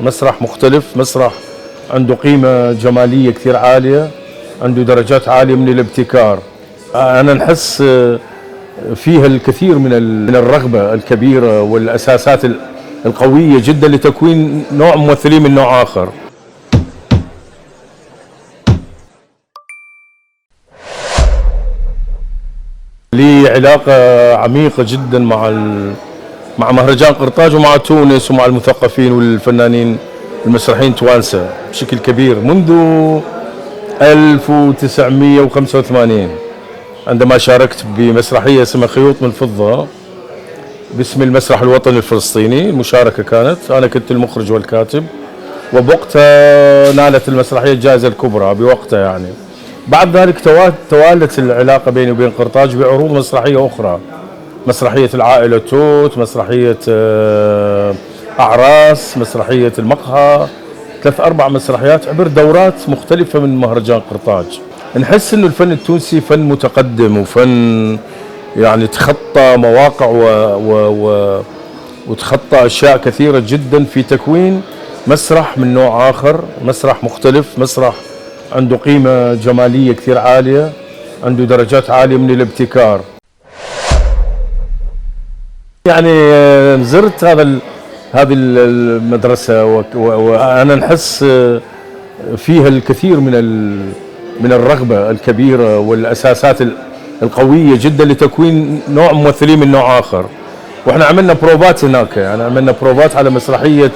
مسرح مختلف، مسرح عنده قيمة جمالية كثير عالية، عنده درجات عالية من الابتكار. أنا نحس فيها الكثير من الرغبة الكبيرة والأساسات القوية جدا لتكوين نوع ممثلين من نوع آخر. لي علاقة عميقة جدا مع مهرجان قرطاج ومع تونس ومع المثقفين والفنانين المسرحيين توانسة بشكل كبير منذ 1985 عندما شاركت بمسرحية اسمها خيوط من فضة باسم المسرح الوطني الفلسطيني. المشاركة كانت أنا كنت المخرج والكاتب، وبوقتها نالت المسرحية الجائزة الكبرى بوقتها يعني. بعد ذلك توالت العلاقة بيني وبين قرطاج بعروض مسرحية أخرى، مسرحية العائلة توت، مسرحية أعراس، مسرحية المقهى، 3-4 مسرحيات عبر دورات مختلفة من مهرجان قرطاج. نحس إنه الفن التونسي فن متقدم وفن يعني تخطى مواقع وتخطى أشياء كثيرة جدا في تكوين مسرح من نوع آخر، مسرح مختلف، مسرح عنده قيمة جمالية كثير عالية، عنده درجات عالية من الابتكار. يعني زرت هذه المدرسة وأنا نحس فيها الكثير من الرغبة الكبيرة والأساسات القوية جدا لتكوين نوع ممثلين من نوع آخر. واحنا عملنا بروفات هناك، يعني عملنا بروفات على مسرحية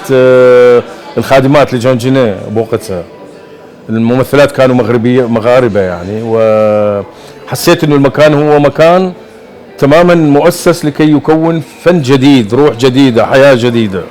الخادمات لجون جينيه بوقتها. الممثلات كانوا مغاربة يعني، وحسيت انه المكان هو مكان تماما مؤسس لكي يكون فن جديد، روح جديدة، حياة جديدة.